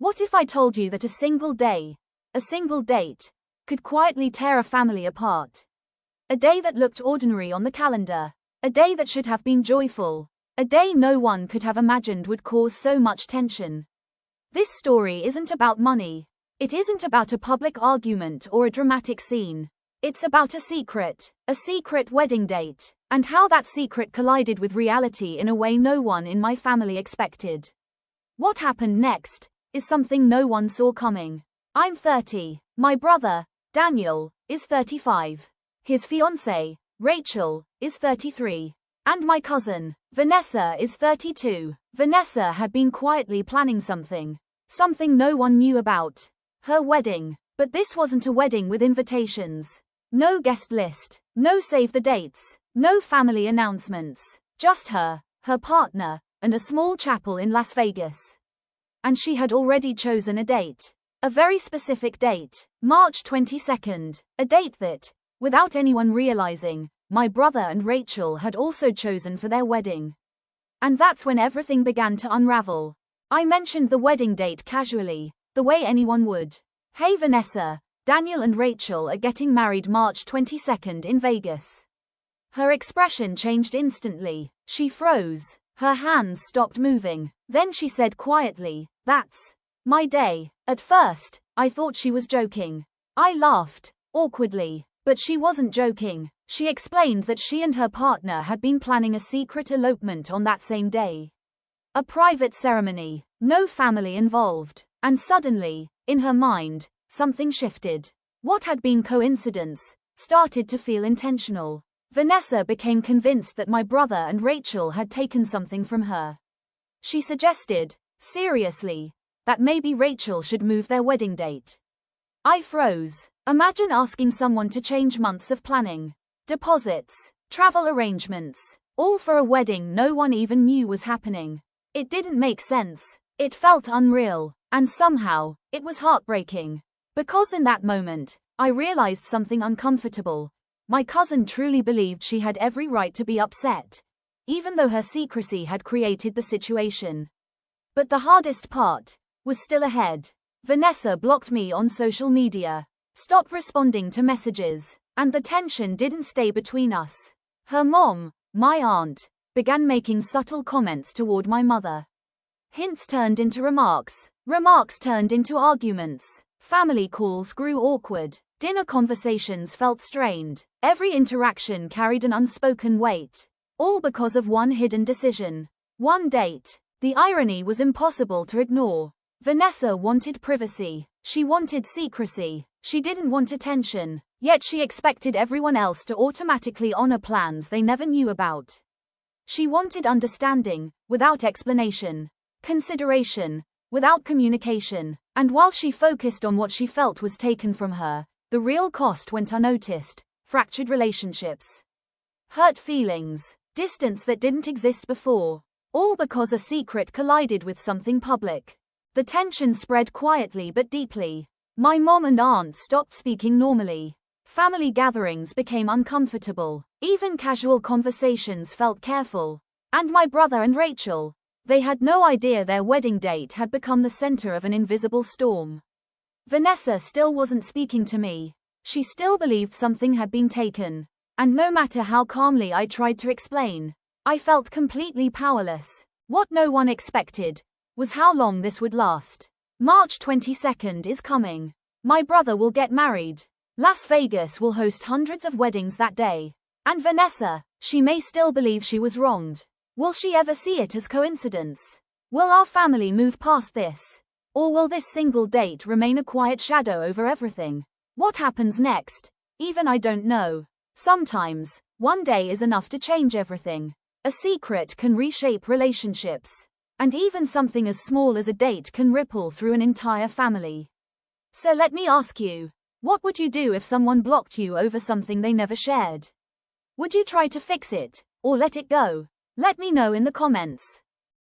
What if I told you that a single day, a single date, could quietly tear a family apart? A day that looked ordinary on the calendar. A day that should have been joyful. A day no one could have imagined would cause so much tension. This story isn't about money. It isn't about a public argument or a dramatic scene. It's about a secret wedding date, and how that secret collided with reality in a way no one in my family expected. What happened next is something no one saw coming. I'm 30. My brother, Daniel, is 35. His fiancée, Rachel, is 33. And my cousin, Vanessa, is 32. Vanessa had been quietly planning something no one knew about. Her wedding. But this wasn't a wedding with invitations. No guest list. No save the dates. No family announcements. Just her partner, and a small chapel in Las Vegas. And she had already chosen a date. A very specific date. March 22nd. A date that, without anyone realizing, my brother and Rachel had also chosen for their wedding. And that's when everything began to unravel. I mentioned the wedding date casually, the way anyone would. Hey Vanessa, Daniel and Rachel are getting married March 22nd in Vegas. Her expression changed instantly. She froze. Her hands stopped moving. Then she said quietly, "That's my day." At first, I thought she was joking. I laughed, awkwardly, but she wasn't joking. She explained that she and her partner had been planning a secret elopement on that same day. A private ceremony, no family involved. And suddenly, in her mind, something shifted. What had been coincidence started to feel intentional. Vanessa became convinced that my brother and Rachel had taken something from her. She suggested, seriously, that maybe Rachel should move their wedding date. I froze. Imagine asking someone to change months of planning, deposits, travel arrangements, all for a wedding no one even knew was happening. It didn't make sense. It felt unreal, and somehow, it was heartbreaking. Because in that moment, I realized something uncomfortable. My cousin truly believed she had every right to be upset, even though her secrecy had created the situation. But the hardest part was still ahead. Vanessa blocked me on social media, stopped responding to messages, and the tension didn't stay between us. Her mom, my aunt, began making subtle comments toward my mother. Hints turned into remarks. Remarks turned into arguments. Family calls grew awkward. Dinner conversations felt strained. Every interaction carried an unspoken weight. All because of one hidden decision. One date. The irony was impossible to ignore. Vanessa wanted privacy. She wanted secrecy. She didn't want attention. Yet she expected everyone else to automatically honor plans they never knew about. She wanted understanding, without explanation. Consideration, without communication. And while she focused on what she felt was taken from her, the real cost went unnoticed. Fractured relationships. Hurt feelings. Distance that didn't exist before. All because a secret collided with something public. The tension spread quietly but deeply. My mom and aunt stopped speaking normally. Family gatherings became uncomfortable. Even casual conversations felt careful. And my brother and Rachel, they had no idea their wedding date had become the center of an invisible storm. Vanessa still wasn't speaking to me. She still believed something had been taken. And no matter how calmly I tried to explain, I felt completely powerless. What no one expected was how long this would last. March 22nd is coming. My brother will get married. Las Vegas will host hundreds of weddings that day. And Vanessa, she may still believe she was wronged. Will she ever see it as coincidence? Will our family move past this? Or will this single date remain a quiet shadow over everything? What happens next? Even I don't know. Sometimes, one day is enough to change everything. A secret can reshape relationships. And even something as small as a date can ripple through an entire family. So let me ask you, what would you do if someone blocked you over something they never shared? Would you try to fix it, or let it go? Let me know in the comments.